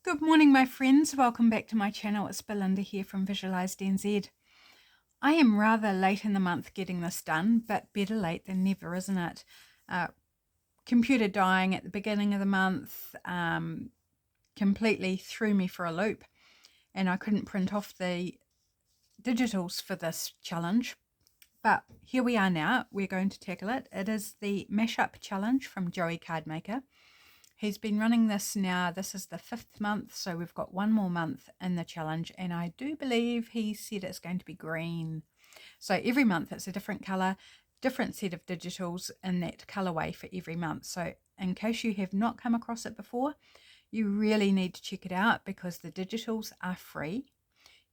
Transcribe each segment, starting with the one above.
Good morning, my friends. Welcome back to my channel. It's Belinda here from Visualized NZ. I am rather late in the month getting this done, but better late than never, isn't it? Computer dying at the beginning of the month completely threw me for a loop, and I couldn't print off the digitals for this challenge. But here we are now. We're going to tackle it. It is the Mashup Challenge from Joey Cardmaker. He's been running this now. This is the 5th month, so we've got one more month in the challenge, and I do believe he said it's going to be green. So every month it's a different colour, different set of digitals in that colourway for every month. So in case you have not come across it before, you really need to check it out because the digitals are free.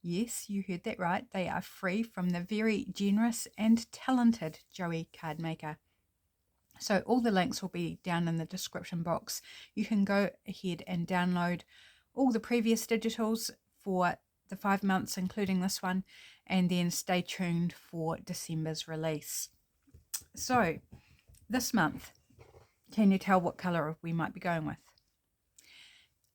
Yes, you heard that right. They are free from the very generous and talented Joey Cardmaker. So all the links will be down in the description box. You can go ahead and download all the previous digitals for the 5 months, including this one, and then stay tuned for December's release. So this month, can you tell what colour we might be going with?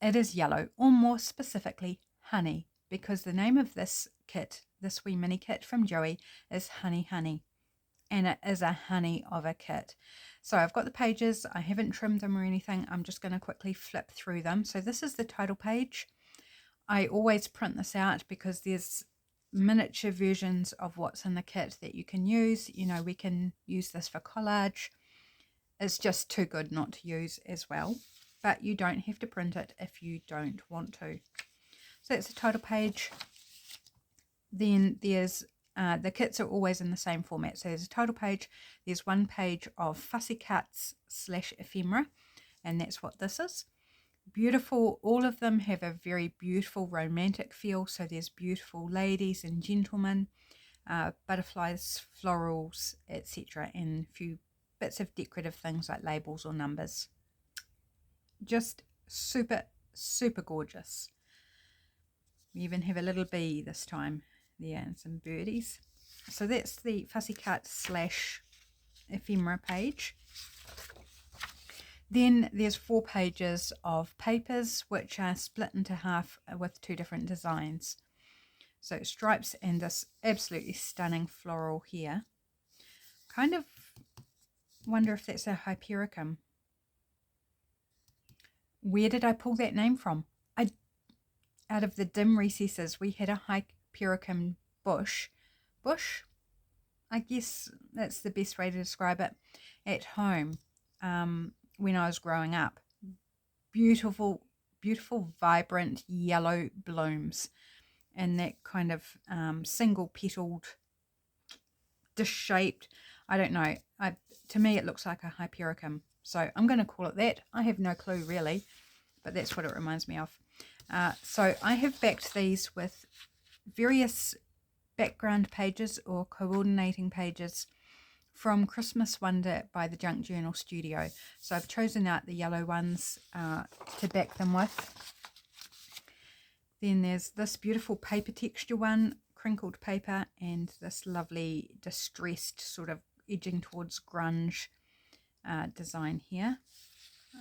It is yellow, or more specifically, honey, because the name of this kit, this wee mini kit from Joey, is Honey Honey. And it is a honey of a kit. So I've got the pages, I haven't trimmed them or anything, I'm just going to quickly flip through them. So this is the title page. I always print this out because there's miniature versions of what's in the kit that you can use. You know, we can use this for collage. It's just too good not to use as well, but you don't have to print it if you don't want to. So that's the title page. Then there's the kits are always in the same format. So there's a title page, there's one page of fussy cuts / ephemera, and that's what this is. Beautiful, all of them have a very beautiful romantic feel. So there's beautiful ladies and gentlemen, butterflies, florals, etc., and a few bits of decorative things like labels or numbers. Just super, super gorgeous. We even have a little bee this time there and some birdies. So that's the fussy cut / ephemera page. Then there's 4 pages of papers which are split into half with 2 different designs. So stripes and this absolutely stunning floral here. Kind of wonder if that's a Hypericum. Where did I pull that name from? Out of the dim recesses, we had a Hypericum bush, I guess that's the best way to describe it, at home when I was growing up. Beautiful, beautiful, vibrant yellow blooms and that kind of single petaled, dish-shaped, I don't know, to me it looks like a Hypericum. So I'm going to call it that. I have no clue really, but that's what it reminds me of. So I have backed these with various background pages or coordinating pages from Christmas Wonder by the Junk Journal Studio. So I've chosen out the yellow ones to back them with. Then there's this beautiful paper texture one, crinkled paper, and this lovely distressed sort of edging towards grunge design here.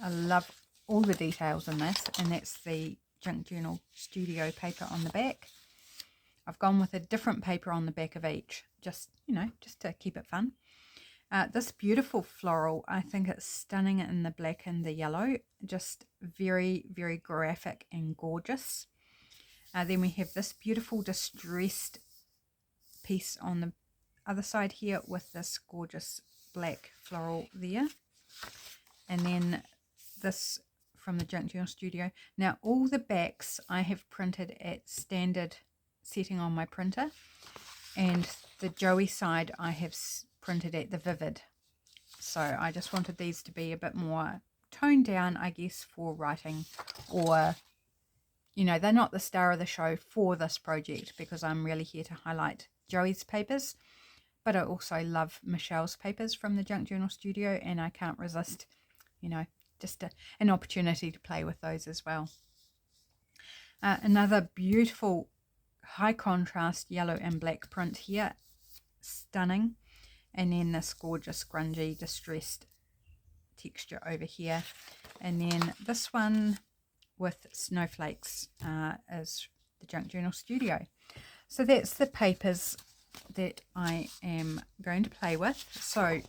I love all the details in this, and that's the Junk Journal Studio paper on the back. I've gone with a different paper on the back of each, just, you know, just to keep it fun. This beautiful floral, I think it's stunning in the black and the yellow, just very, very graphic and gorgeous. Then we have this beautiful distressed piece on the other side here with this gorgeous black floral there. And then this from the Junk Journal Studio. Now all the backs I have printed at standard setting on my printer, and the Joey side I have printed at the Vivid. So I just wanted these to be a bit more toned down, I guess, for writing, or, you know, they're not the star of the show for this project because I'm really here to highlight Joey's papers, but I also love Michelle's papers from the Junk Journal Studio, and I can't resist, you know, just an opportunity to play with those as well. Another beautiful high contrast yellow and black print here, stunning. And then this gorgeous grungy distressed texture over here. And then this one with snowflakes as the Junk Journal Studio. So that's the papers that I am going to play with. So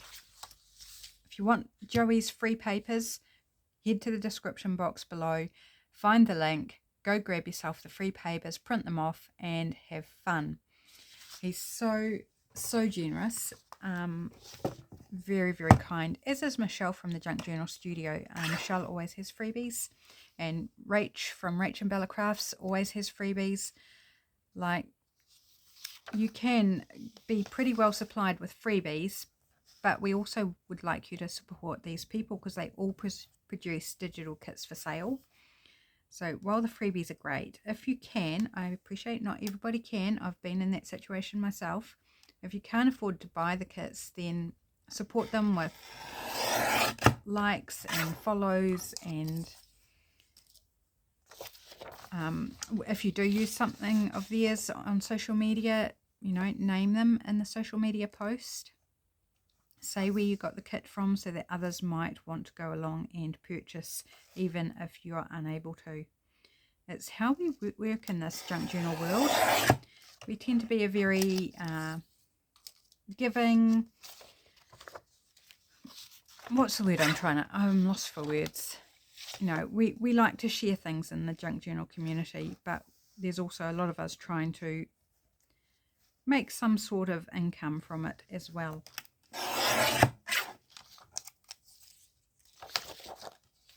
if you want Joey's free papers, head to the description box below, find the link, go grab yourself the free papers, print them off, and have fun. He's so generous, very, very kind, as is Michelle from the Junk Journal Studio. Michelle always has freebies, and Rach from Rach and Bella Crafts always has freebies. Like, you can be pretty well supplied with freebies, but we also would like you to support these people because they all produce digital kits for sale. So while the freebies are great, if you can, I appreciate not everybody can. I've been in that situation myself. If you can't afford to buy the kits, then support them with likes and follows, and if you do use something of theirs on social media, you know, name them in the social media post. Say where you got the kit from so that others might want to go along and purchase, even if you're unable to. It's how we work in this junk journal world. We tend to be a very giving, what's the word I'm lost for words. You know, we like to share things in the junk journal community, but there's also a lot of us trying to make some sort of income from it as well.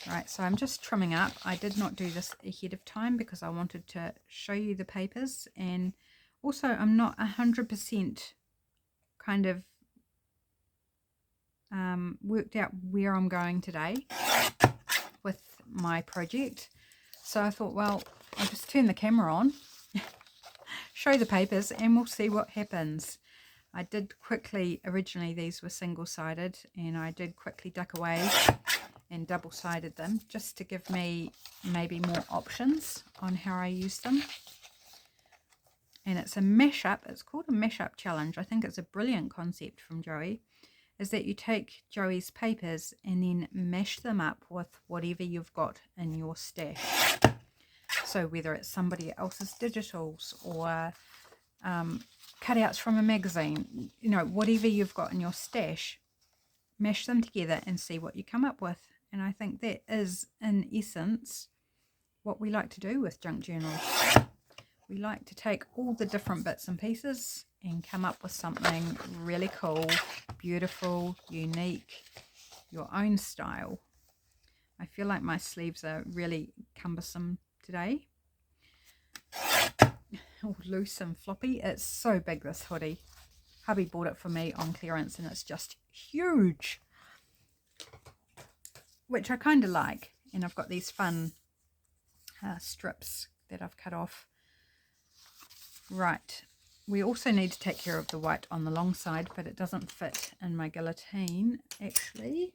Right, so I'm just trimming up. I did not do this ahead of time because I wanted to show you the papers, and also I'm not 100% kind of worked out where I'm going today with my project. So I thought, well, I'll just turn the camera on, show the papers, and we'll see what happens. I did quickly, originally these were single-sided, and I did quickly duck away and double-sided them just to give me maybe more options on how I use them. And it's a mashup. It's called a mashup challenge. I think it's a brilliant concept from Joey, is that you take Joey's papers and then mash them up with whatever you've got in your stash. So whether it's somebody else's digitals or cutouts from a magazine, you know, whatever you've got in your stash, mash them together and see what you come up with. And I think that is, in essence, what we like to do with junk journals. We like to take all the different bits and pieces and come up with something really cool, beautiful, unique, your own style. I feel like my sleeves are really cumbersome today. Oh, loose and floppy. It's so big, this hoodie. Hubby bought it for me on clearance, and it's just huge, which I kind of like. And I've got these fun strips that I've cut off. Right, we also need to take care of the white on the long side, but it doesn't fit in my guillotine. Actually,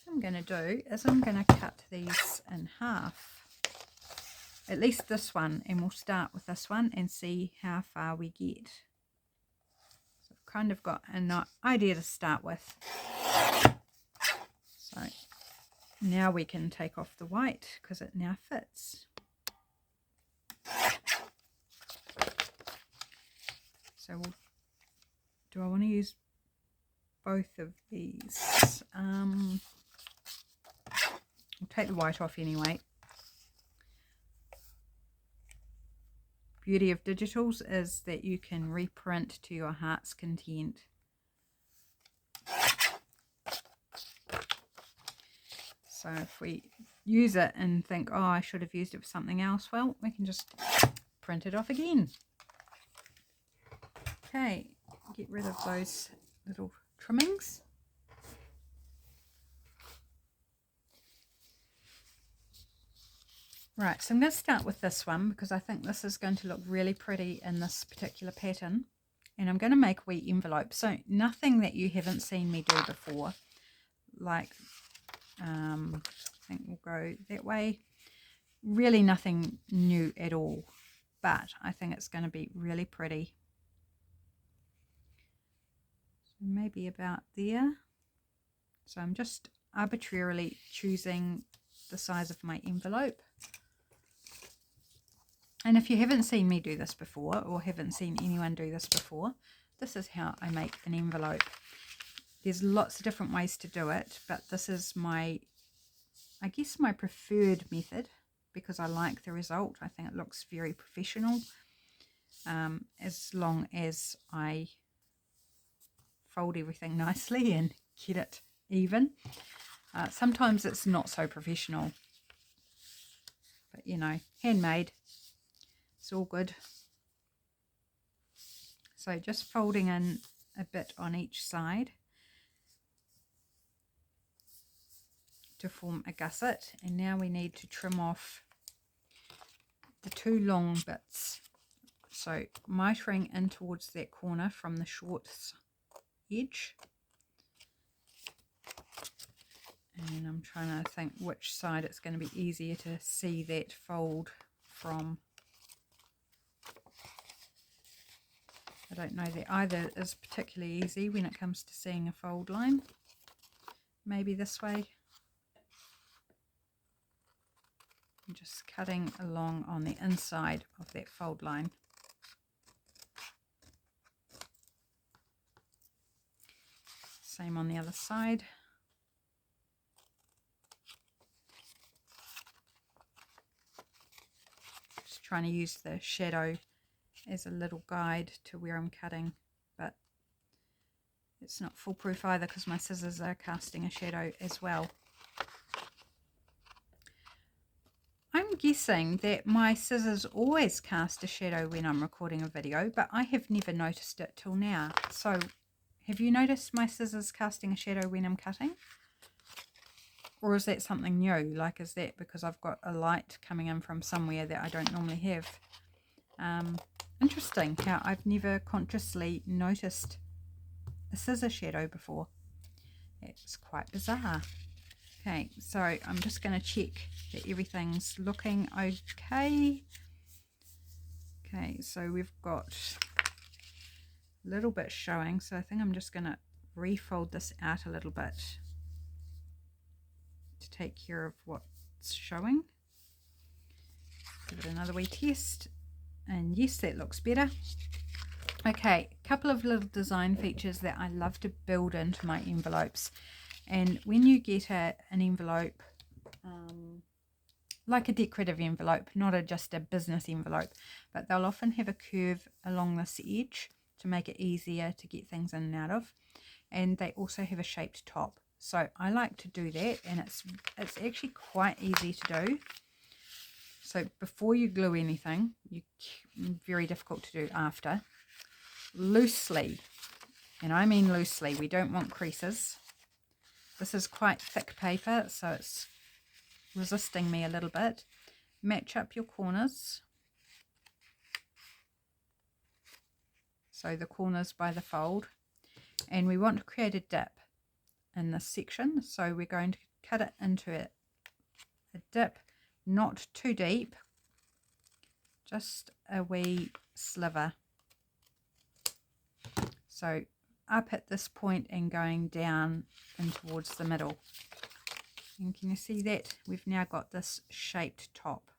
what I'm going to do is I'm going to cut these in half, at least this one, and we'll start with this one and see how far we get. So I've kind of got an idea to start with. So now we can take off the white because it now fits. So do I want to use both of these? I'll take the white off anyway. Beauty of digitals is that you can reprint to your heart's content. So if we use it and think, oh, I should have used it for something else, well, we can just print it off again. Okay, get rid of those little trimmings. Right, so I'm going to start with this one because I think this is going to look really pretty in this particular pattern. And I'm going to make a wee envelope. So nothing that you haven't seen me do before. Like, I think we'll go that way. Really nothing new at all. But I think it's going to be really pretty. Maybe about there. So I'm just arbitrarily choosing the size of my envelope. And if you haven't seen me do this before, or haven't seen anyone do this before, this is how I make an envelope. There's lots of different ways to do it, but this is my, I guess, my preferred method, because I like the result. I think it looks very professional, as long as I fold everything nicely and get it even. Sometimes it's not so professional, but you know, handmade, it's all good. So just folding in a bit on each side to form a gusset, and now we need to trim off the two long bits. So mitering in towards that corner from the short edge, and I'm trying to think which side it's going to be easier to see that fold from. I don't know that either is particularly easy when it comes to seeing a fold line. Maybe this way. I'm just cutting along on the inside of that fold line. Same on the other side. Just trying to use the shadow as a little guide to where I'm cutting, but it's not foolproof either because my scissors are casting a shadow as well. I'm guessing that my scissors always cast a shadow when I'm recording a video, but I have never noticed it till now. So have you noticed my scissors casting a shadow when I'm cutting? Or is that something new? Like, is that because I've got a light coming in from somewhere that I don't normally have? Interesting how I've never consciously noticed a scissor shadow before. It's quite bizarre. Okay, so I'm just going to check that everything's looking okay. Okay, so we've got a little bit showing, so I think I'm just going to refold this out a little bit to take care of what's showing. Give it another wee test. And yes, that looks better. Okay, a couple of little design features that I love to build into my envelopes. And when you get an envelope, like a decorative envelope, not just a business envelope, but they'll often have a curve along this edge to make it easier to get things in and out of. And they also have a shaped top. So I like to do that, and it's actually quite easy to do. So before you glue anything, very difficult to do after, loosely, and I mean loosely, we don't want creases. This is quite thick paper, so it's resisting me a little bit. Match up your corners. So the corners by the fold. And we want to create a dip in this section, so we're going to cut it into a dip. Not too deep, just a wee sliver. So up at this point and going down in towards the middle. And can you see that? We've now got this shaped top.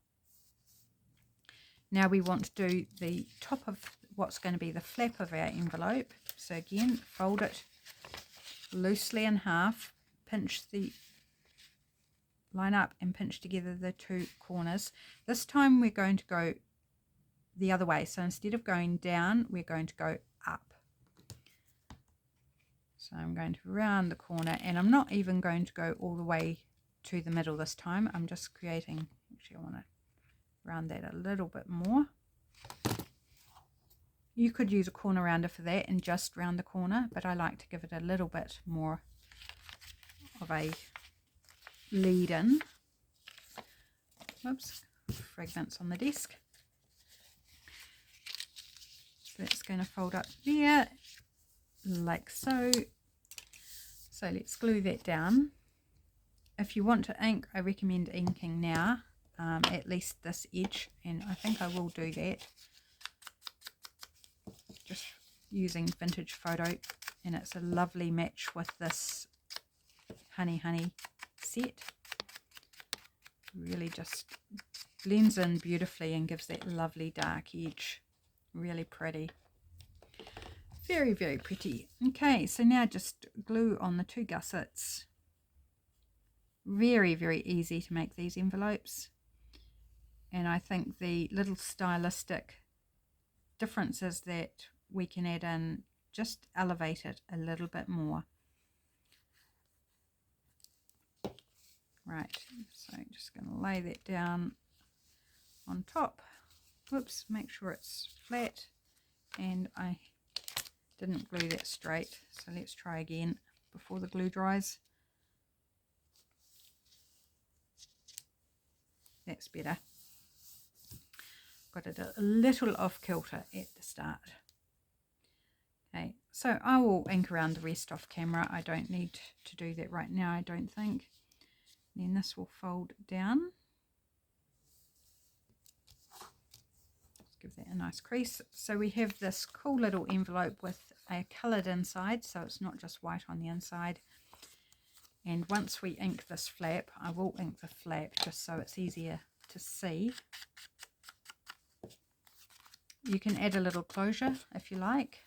Now we want to do the top of what's going to be the flap of our envelope. So again, fold it loosely in half, pinch the line up and pinch together the two corners. This time we're going to go the other way. So instead of going down, we're going to go up. So I'm going to round the corner, and I'm not even going to go all the way to the middle this time. I'm just creating, actually I want to round that a little bit more. You could use a corner rounder for that and just round the corner, but I like to give it a little bit more of a lead in. Whoops, fragments on the desk. So that's going to fold up there like so. So let's glue that down. If you want to ink, I recommend inking now, at least this edge, and I think I will do that. Just using vintage photo, and it's a lovely match with this honey set. Really just blends in beautifully and gives that lovely dark edge. Really pretty. Very, very pretty. Okay, so now just glue on the 2 gussets. Very, very easy to make these envelopes. And I think the little stylistic differences that we can add in just elevate it a little bit more. Right, so I'm just going to lay that down on top. Whoops, make sure it's flat, and I didn't glue that straight, so let's try again before the glue dries. That's better. Got it a little off kilter at the start. Okay, so I will ink around the rest off camera. I don't need to do that right now, I don't think. Then this will fold down. Let's give that a nice crease. So we have this cool little envelope with a coloured inside, so it's not just white on the inside. And once we ink this flap, I will ink the flap just so it's easier to see. You can add a little closure if you like.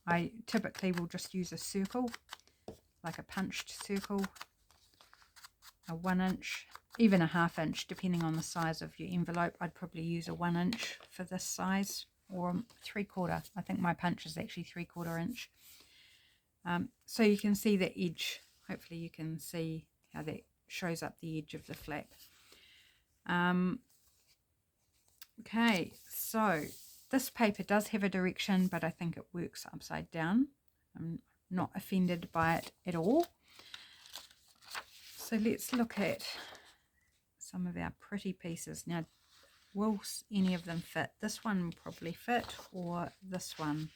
I typically will just use a circle, like a punched circle, a 1 inch, even a 1/2 inch, depending on the size of your envelope. I'd probably use a 1 inch for this size, or 3/4. I think my punch is actually 3/4 inch. So you can see the edge. Hopefully you can see how that shows up the edge of the flap. Okay, so this paper does have a direction, but I think it works upside down. I'm not offended by it at all. So let's look at some of our pretty pieces. Now, will any of them fit? This one will probably fit, or this one.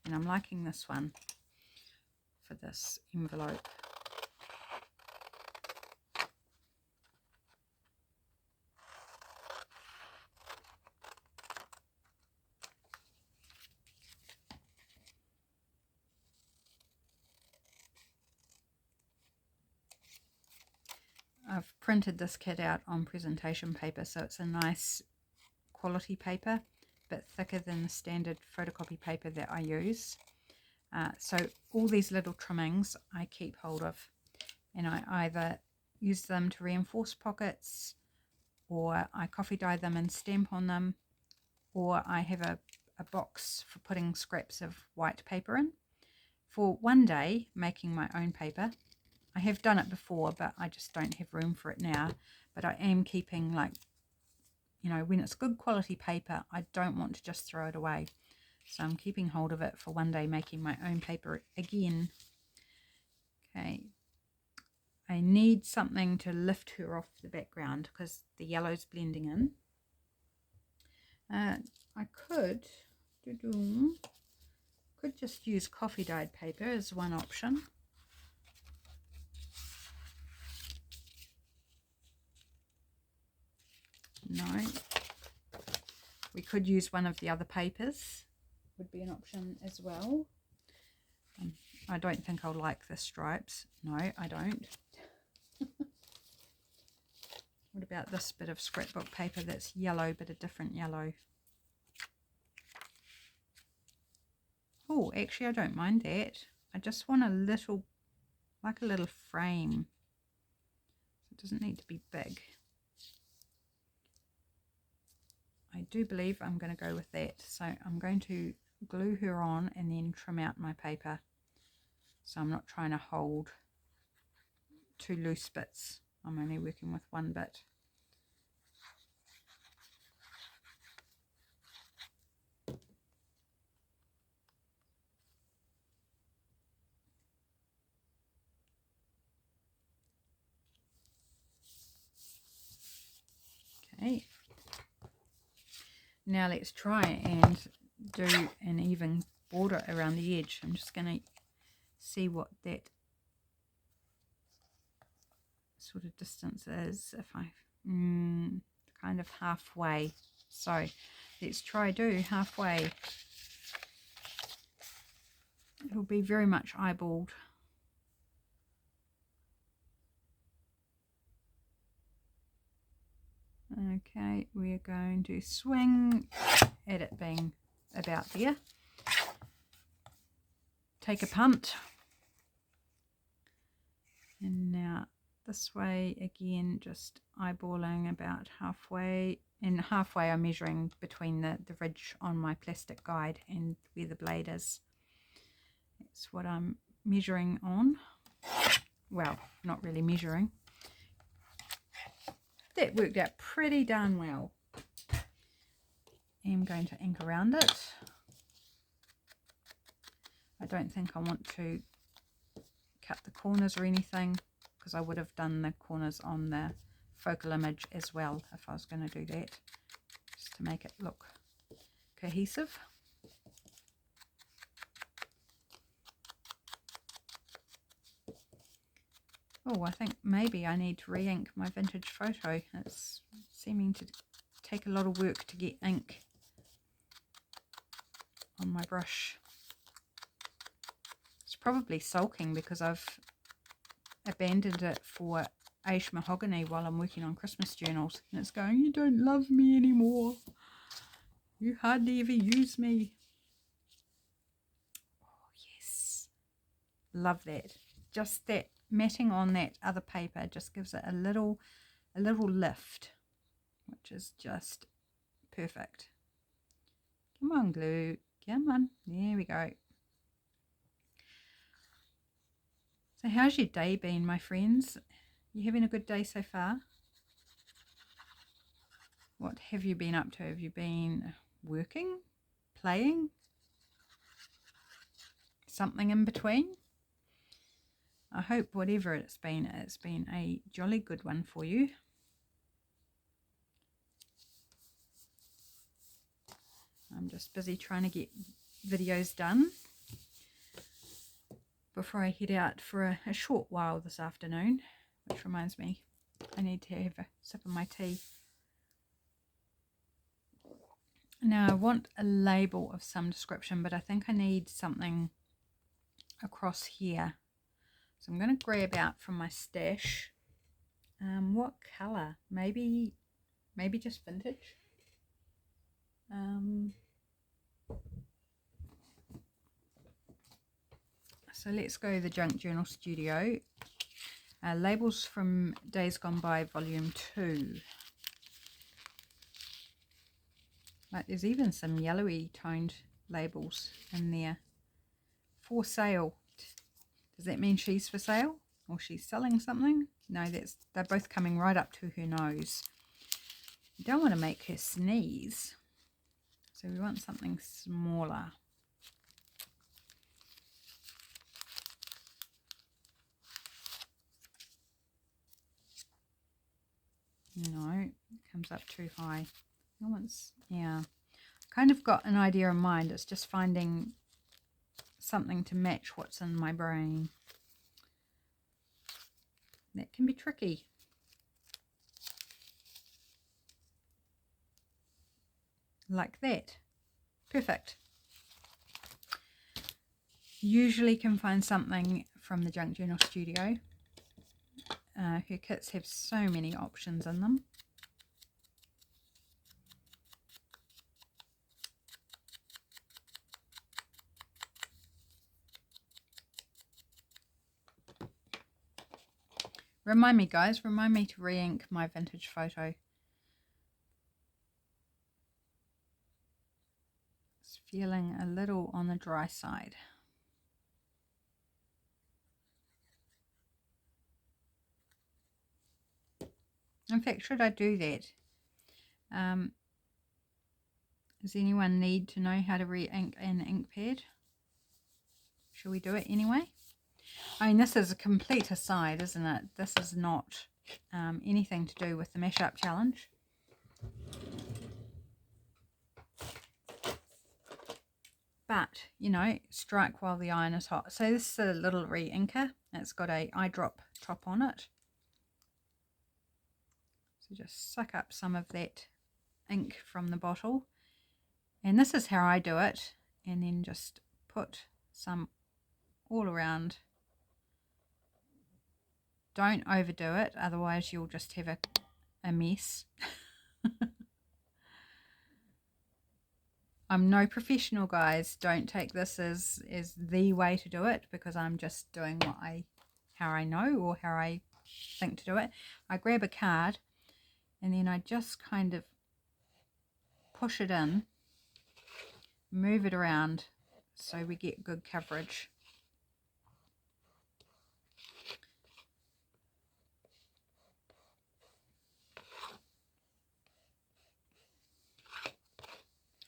And I'm liking this one for this envelope. I've printed this kit out on presentation paper, so it's a nice quality paper, a bit thicker than the standard photocopy paper that I use. So all these little trimmings I keep hold of, and I either use them to reinforce pockets, or I coffee dye them and stamp on them, or I have a box for putting scraps of white paper in. For one day making my own paper, I have done it before, but I just don't have room for it now. But I am keeping, like, you know, when it's good quality paper, I don't want to just throw it away. So I'm keeping hold of it for one day making my own paper again. Okay. I need something to lift her off the background because the yellow's blending in. I could just use coffee dyed paper as one option. No, we could use one of the other papers, would be an option as well. I don't think I'll like the stripes. No, I don't. What about this bit of scrapbook paper that's yellow but a different yellow? Oh, actually I don't mind that. I just want a little, like a little frame. It doesn't need to be big. I do believe I'm going to go with that. So I'm going to glue her on and then trim out my paper. So I'm not trying to hold 2 loose bits. I'm only working with 1 bit. Okay. Now let's try and do an even border around the edge. I'm just going to see what that sort of distance is. If I kind of halfway. So let's try do halfway. It'll be very much eyeballed. Okay, we're going to swing at it being about there. Take a punt. And now this way again, just eyeballing about halfway. And halfway I'm measuring between the ridge on my plastic guide and where the blade is. That's what I'm measuring on. Well, not really measuring. That worked out pretty darn well. I'm going to ink around it. I don't think I want to cut the corners or anything, because I would have done the corners on the focal image as well if I was going to do that, just to make it look cohesive. Oh, I think maybe I need to re-ink my vintage photo. It's seeming to take a lot of work to get ink on my brush. It's probably sulking because I've abandoned it for Aish Mahogany while I'm working on Christmas journals, and it's going, you don't love me anymore. You hardly ever use me. Oh, yes. Love that. Just that matting on that other paper just gives it a little lift, which is just perfect. Come on, glue. Come on. There we go. So how's your day been, my friends? You having a good day so far? What have you been up to? Have you been working, playing, something in between? I hope whatever it's been a jolly good one for you. I'm just busy trying to get videos done before I head out for a short while this afternoon, which reminds me I need to have a sip of my tea. Now I want a label of some description, but I think I need something across here. So I'm going to grab out from my stash. What colour? Maybe just vintage. So let's go the Junk Journal Studio. Labels from Days Gone By, Volume 2. Like, there's even some yellowy toned labels in there. For sale. Does that mean she's for sale? Or she's selling something? No, they're both coming right up to her nose. You don't want to make her sneeze. So we want something smaller. No, it comes up too high. Yeah. Kind of got an idea in mind. It's just finding something to match what's in my brain. That can be tricky. Like that. Perfect. Usually can find something from the Junk Journal Studio. Her kits have so many options in them. Remind me, guys, remind me to re-ink my vintage photo. It's feeling a little on the dry side. In fact, should I do that? Does anyone need to know how to re-ink an ink pad? Shall we do it anyway? I mean, this is a complete aside, isn't it? This is not anything to do with the mashup challenge. But, you know, strike while the iron is hot. So this is a little re-inker. It's got a eyedrop top on it. So just suck up some of that ink from the bottle. And this is how I do it. And then just put some all around. Don't overdo it, otherwise you'll just have a mess. I'm no professional, guys. Don't take this as the way to do it, because I'm just doing how I know, or how I think to do it. I grab a card and then I just kind of push it in, move it around so we get good coverage.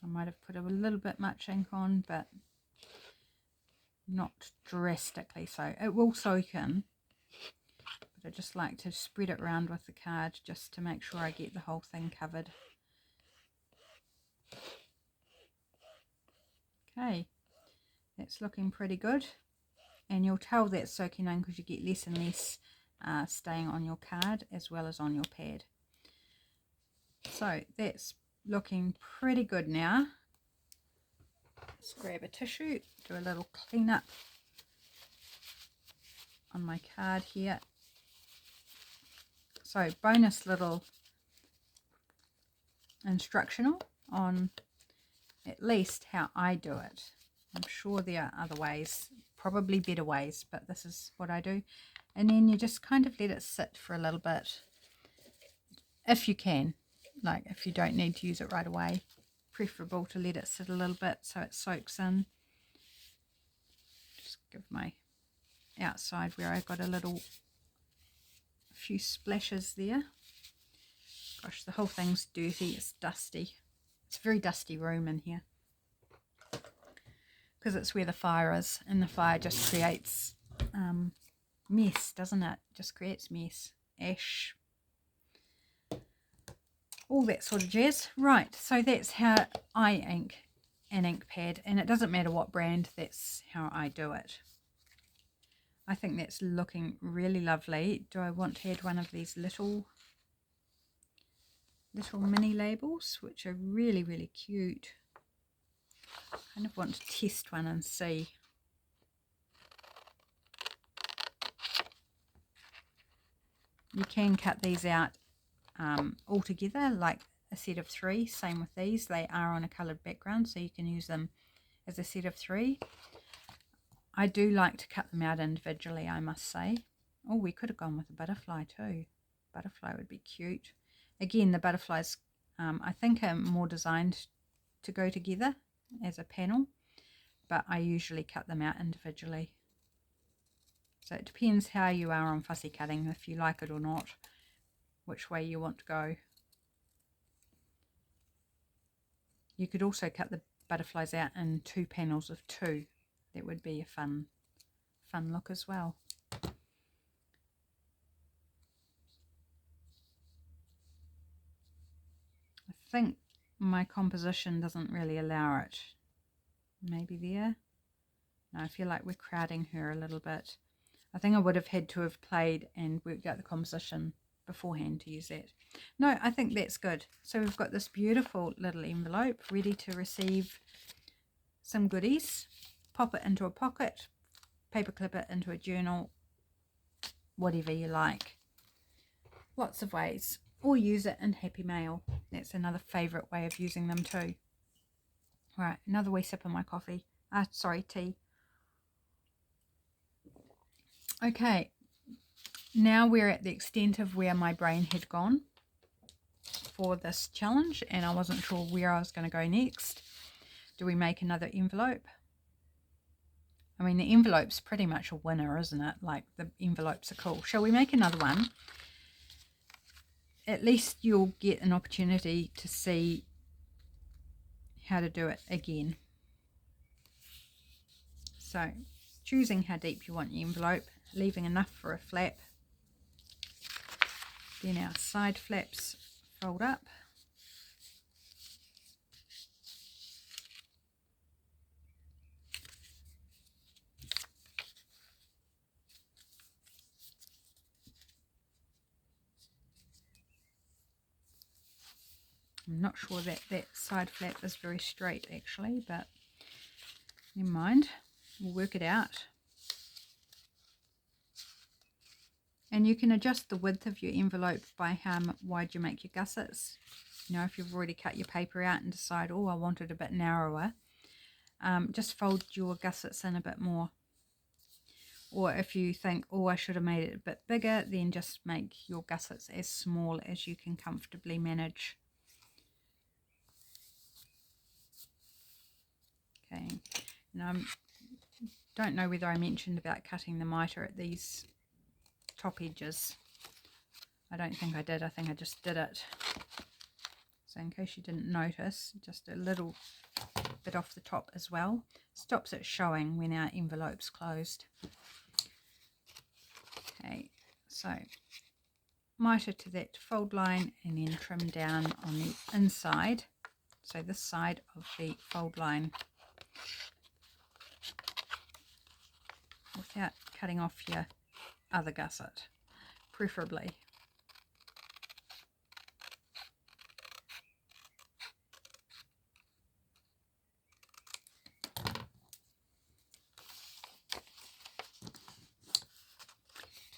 I might have put a little bit much ink on, but not drastically so. It will soak in, but I just like to spread it around with the card just to make sure I get the whole thing covered. Okay, that's looking pretty good, and you'll tell that's soaking in because you get less and less staying on your card as well as on your pad. So that's looking pretty good now. Let's grab a tissue, do a little clean up on my card here. So bonus little instructional on at least how I do it. I'm sure there are other ways, probably better ways, but this is what I do. And then you just kind of let it sit for a little bit, if you can. Like, if you don't need to use it right away, preferable to let it sit a little bit so it soaks in. Just give my outside where I got a few splashes there. Gosh, the whole thing's dirty, it's dusty. It's a very dusty room in here, because it's where the fire is, and the fire just creates mess, doesn't it? Just creates mess, ash, all that sort of jazz. Right, so that's how I ink an ink pad, and it doesn't matter what brand, that's how I do it. I think that's looking really lovely. Do I want to add one of these little mini labels, which are really, really cute? I kind of want to test one and see. You can cut these out all together, like a set of 3. Same with these, they are on a coloured background, so you can use them as a set of 3. I do like to cut them out individually, I must say. Oh, we could have gone with a butterfly too. Butterfly would be cute. Again, the butterflies I think are more designed to go together as a panel, but I usually cut them out individually. So it depends how you are on fussy cutting, if you like it or not, which way you want to go. You could also cut the butterflies out in 2 panels of 2. That would be a fun look as well. I think my composition doesn't really allow it. Maybe there. No, I feel like we're crowding her a little bit. I think I would have had to have played and worked out the composition beforehand to use that. No, I think that's good. So we've got this beautiful little envelope ready to receive some goodies. Pop it into a pocket, paper clip it into a journal, whatever you like. Lots of ways. Or use it in Happy Mail. That's another favourite way of using them too. Right, another wee sip of my coffee. Tea. Okay, now we're at the extent of where my brain had gone for this challenge, and I wasn't sure where I was going to go next. Do we make another envelope? I mean, the envelope's pretty much a winner, isn't it? Like, the envelopes are cool. Shall we make another one? At least you'll get an opportunity to see how to do it again. So, choosing how deep you want your envelope, leaving enough for a flap. Then our side flaps fold up. I'm not sure that side flap is very straight actually, but never mind, we'll work it out. And you can adjust the width of your envelope by how wide you make your gussets. You know, if you've already cut your paper out and decide, oh, I want it a bit narrower, just fold your gussets in a bit more. Or if you think, oh, I should have made it a bit bigger, then just make your gussets as small as you can comfortably manage. Okay, now I don't know whether I mentioned about cutting the mitre at these top edges. I don't think I did. I think I just did it. So in case you didn't notice, just a little bit off the top as well. Stops it showing when our envelope's closed. Okay, so mitre to that fold line and then trim down on the inside. So this side of the fold line, without cutting off your other gusset, preferably.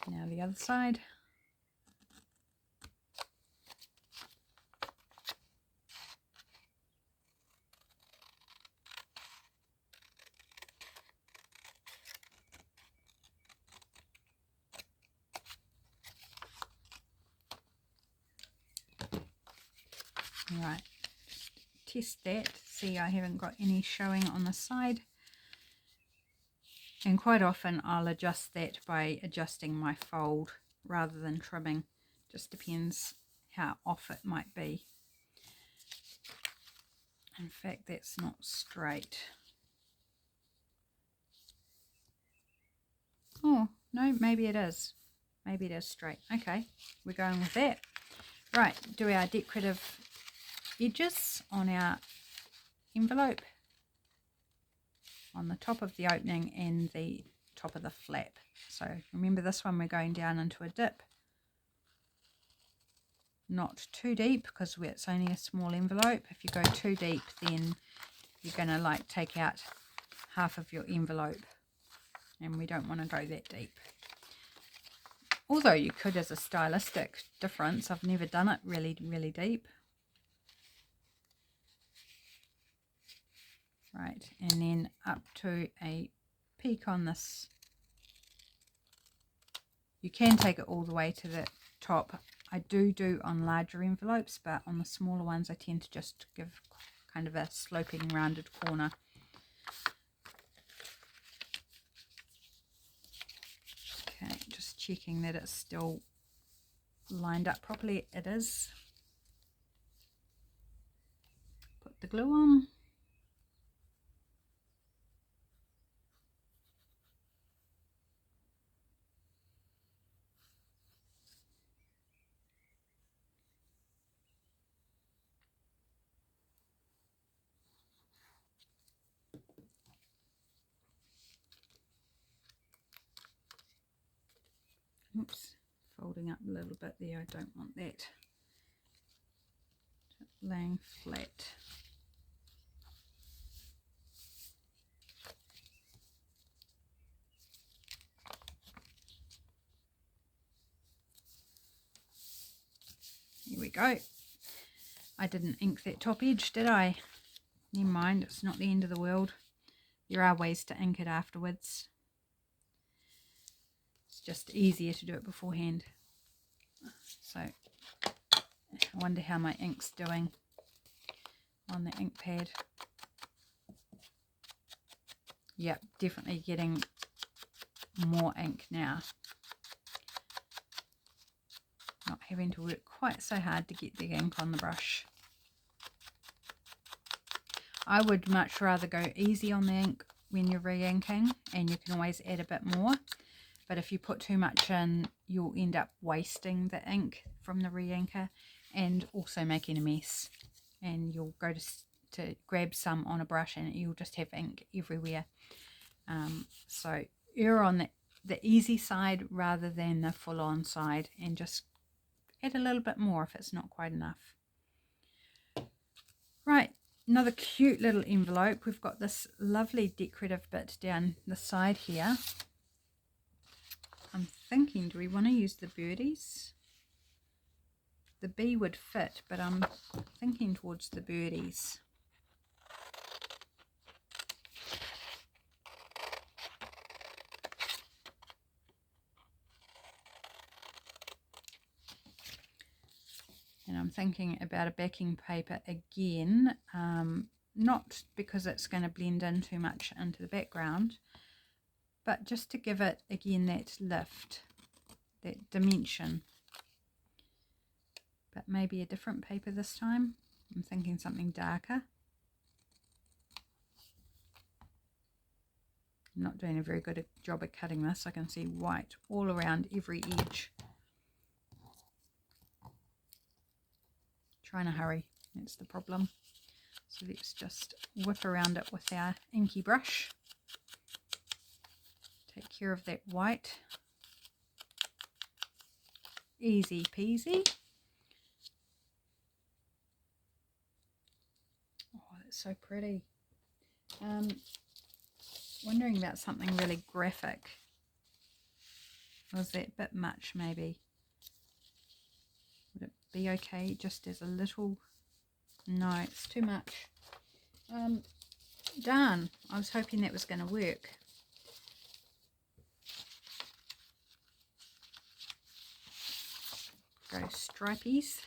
Now the other side. Right, test that, see I haven't got any showing on the side. And quite often I'll adjust that by adjusting my fold rather than trimming. Just depends how off it might be. In fact, that's not straight. Oh, no, maybe it is. Maybe it is straight. Okay, we're going with that. Right, do our decorative edges on our envelope, on the top of the opening and the top of the flap. So remember, this one we're going down into a dip. Not too deep because it's only a small envelope. If you go too deep, then you're going to like take out half of your envelope, and we don't want to go that deep. Although you could, as a stylistic difference. I've never done it really deep. Right, and then up to a peak on this. You can take it all the way to the top. I do on larger envelopes, but on the smaller ones I tend to just give kind of a sloping rounded corner. Okay, just checking that it's still lined up properly. It is. Put the glue on. Oops, folding up a little bit there. I don't want that. Laying flat. Here we go. I didn't ink that top edge, did I? Never mind, it's not the end of the world. There are ways to ink it afterwards. It's just easier to do it beforehand. So I wonder how my ink's doing on the ink pad. Yep, definitely getting more ink now. Not having to work quite so hard to get the ink on the brush. I would much rather go easy on the ink when you're re-inking, and you can always add a bit more. But if you put too much in, you'll end up wasting the ink from the re-inker and also making a mess. And you'll go to grab some on a brush and you'll just have ink everywhere. So err on the easy side rather than the full-on side, and just add a little bit more if it's not quite enough. Right, another cute little envelope. We've got this lovely decorative bit down the side here. I'm thinking, do we want to use the birdies? The bee would fit, but I'm thinking towards the birdies. And I'm thinking about a backing paper again, not because it's going to blend in too much into the background, but just to give it again that lift, that dimension. But maybe a different paper this time. I'm thinking something darker. I'm not doing a very good job at cutting this. I can see white all around every edge. Trying to hurry, that's the problem. So let's just whip around it with our inky brush. Take care of that white. Easy peasy. Oh, that's so pretty. Wondering about something really graphic. Was that a bit much maybe? Would it be okay just as a little? No, it's too much. Darn, I was hoping that was going to work. Go stripies.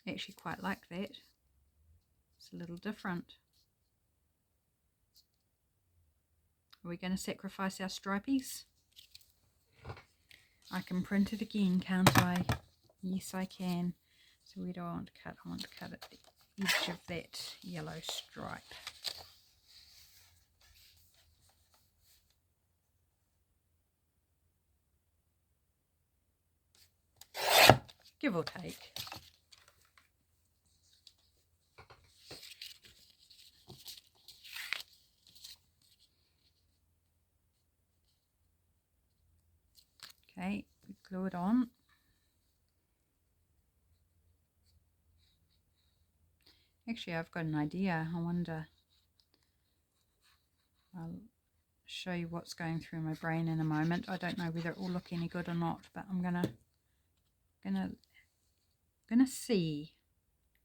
I actually quite like that. It's a little different. Are we going to sacrifice our stripies? I can print it again, can't I? Yes, I can. So we don't want to cut. I want to cut at the edge of that yellow stripe. Give or take. Okay, glue it on. Actually, I've got an idea. I wonder. I'll show you what's going through my brain in a moment. I don't know whether it will look any good or not, but I'm gonna see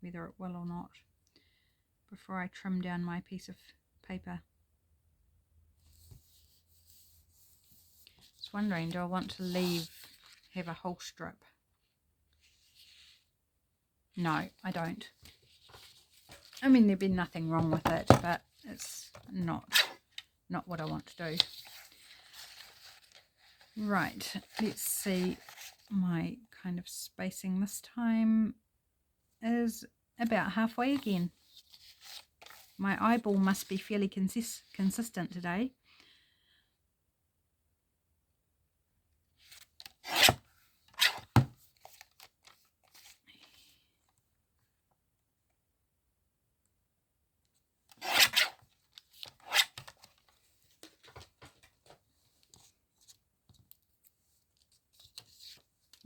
whether it will or not before I trim down my piece of paper. Just wondering, do I want to have a whole strip? No, I don't. I mean, there'd be nothing wrong with it, but it's not what I want to do. Right, let's see. My kind of spacing this time is about halfway again. My eyeball must be fairly consistent today.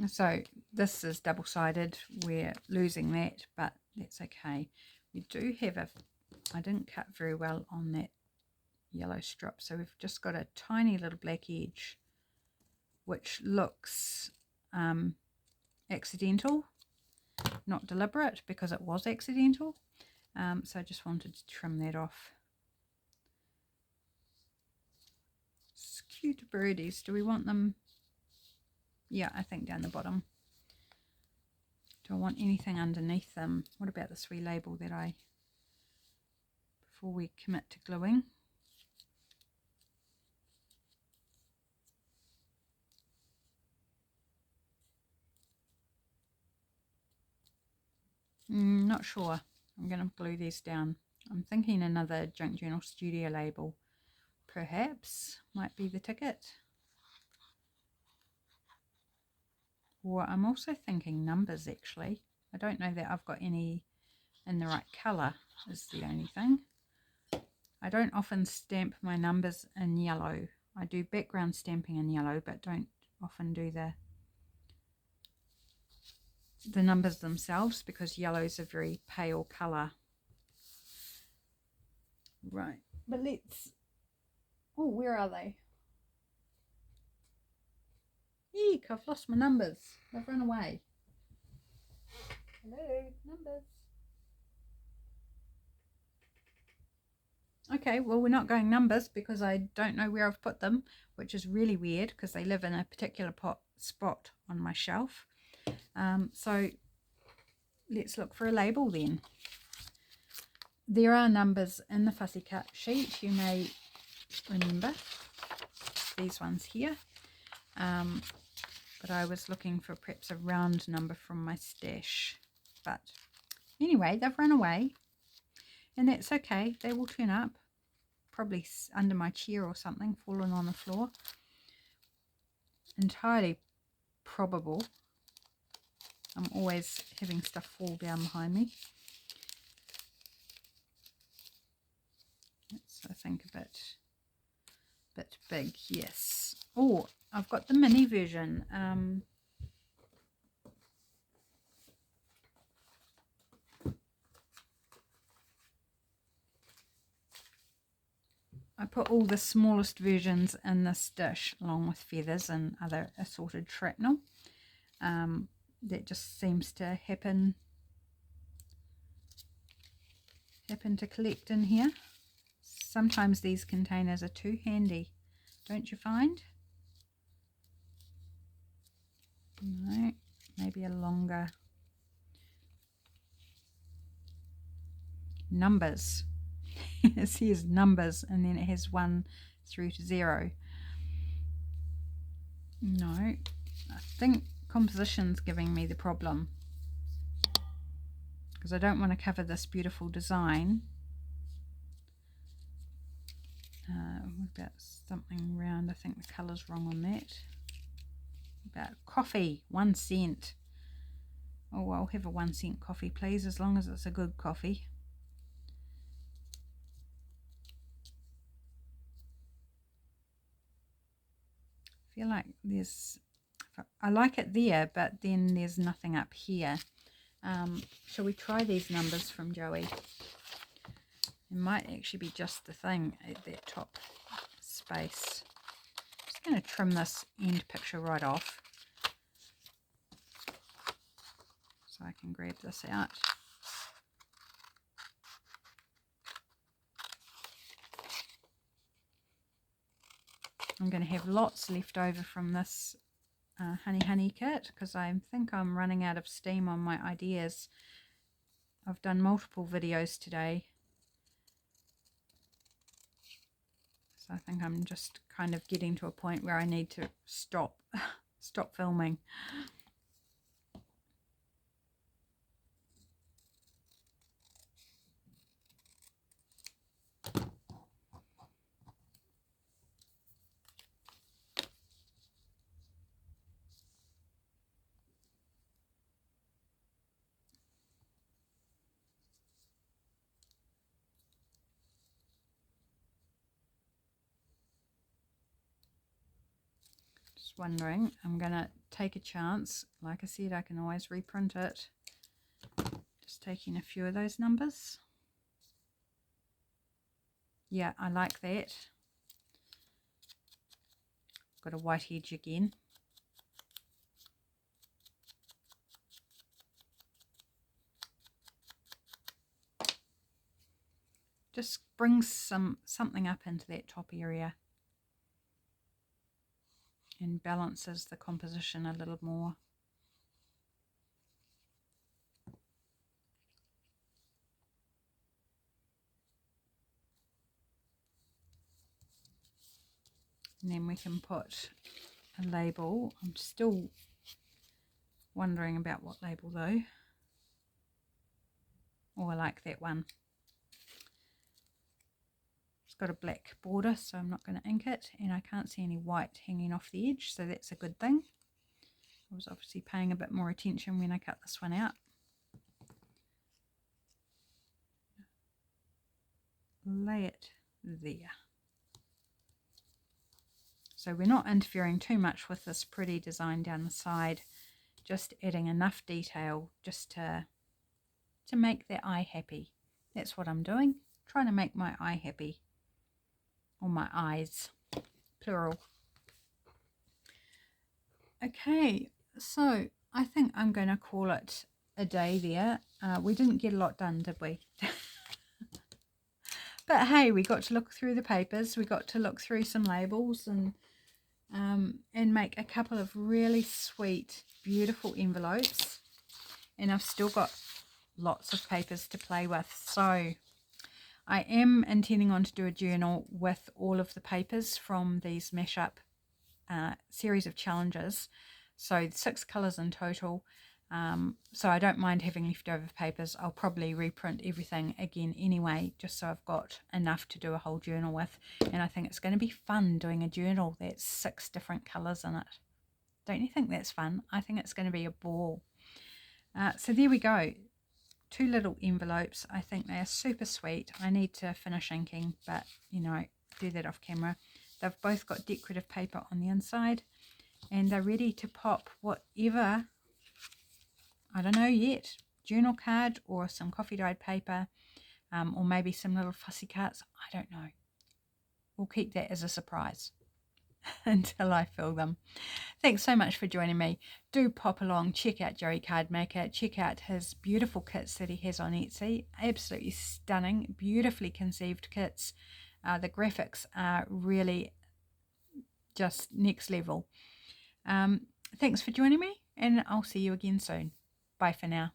So this is double-sided. We're losing that, but that's okay. We do have I didn't cut very well on that yellow strip, so we've just got a tiny little black edge which looks accidental, not deliberate, because it was accidental. So I just wanted to trim that off. It's cute birdies. Do we want them? Yeah, I think down the bottom. Do I want anything underneath them? What about this wee label that before we commit to gluing? Not sure. I'm going to glue these down. I'm thinking another Junk Journal Studio label perhaps might be the ticket. Or I'm also thinking numbers actually. I don't know that I've got any in the right colour is the only thing. I don't often stamp my numbers in yellow. I do background stamping in yellow, but don't often do the numbers themselves because yellow is a very pale colour. Right, but let's... Oh, where are they? Eek, I've lost my numbers. They've run away. Hello, numbers. Okay, well, we're not going numbers because I don't know where I've put them, which is really weird because they live in a particular spot on my shelf. So let's look for a label then. There are numbers in the fussy cut sheet, you may remember. These ones here. But I was looking for perhaps a round number from my stash. But anyway, they've run away. And that's okay. They will turn up. Probably under my chair or something, fallen on the floor. Entirely probable. I'm always having stuff fall down behind me. That's, I think, a bit big, yes. Oh, I've got the mini version. I put all the smallest versions in this dish along with feathers and other assorted shrapnel. That just seems to happen to collect in here. Sometimes these containers are too handy, don't you find? No, maybe a longer. Numbers. It says numbers and then it has 1 through to 0. No, I think composition's giving me the problem because I don't want to cover this beautiful design. What about something round? I think the colour's wrong on that. About coffee, 1 cent. Oh, I'll have a 1 cent coffee, please, as long as it's a good coffee. I feel like I like it there, but then there's nothing up here. Shall we try these numbers from Joey? It might actually be just the thing at that top space. I'm just going to trim this end picture right off so I can grab this out. I'm going to have lots left over from this honey kit because I think I'm running out of steam on my ideas. I've done multiple videos today, so I think I'm just kind of getting to a point where I need to stop filming. Wondering, I'm gonna take a chance. Like I said, I can always reprint it. Just taking a few of those numbers. Yeah, I like that. Got a white edge again. Just brings something up into that top area and balances the composition a little more. And then we can put a label. I'm still wondering about what label though. Oh, I like that one. It's got a black border, so I'm not going to ink it, and I can't see any white hanging off the edge, so that's a good thing. I was obviously paying a bit more attention when I cut this one out. Lay it there. So we're not interfering too much with this pretty design down the side, just adding enough detail just to make their eye happy. That's what I'm doing, trying to make my eye happy, or my eyes, plural. Okay, so I think I'm going to call it a day there. We didn't get a lot done, did we? But hey, we got to look through the papers, we got to look through some labels and make a couple of really sweet, beautiful envelopes. And I've still got lots of papers to play with. So I am intending on to do a journal with all of the papers from these mashup series of challenges. So 6 colours in total. So I don't mind having leftover papers. I'll probably reprint everything again anyway, just so I've got enough to do a whole journal with. And I think it's going to be fun doing a journal that's 6 different colours in it. Don't you think that's fun? I think it's going to be a ball. So there we go. 2 little envelopes. I think they are super sweet. I need to finish inking, but you know, do that off camera. They've both got decorative paper on the inside, and they're ready to pop whatever, I don't know yet, journal card or some coffee dyed paper, or maybe some little fussy cards. I don't know. We'll keep that as a surprise until I fill them. Thanks so much for joining me. Do pop along, check out Joey Cardmaker, check out his beautiful kits that he has on Etsy. Absolutely stunning, beautifully conceived kits. The graphics are really just next level. Thanks for joining me, and I'll see you again soon. Bye for now.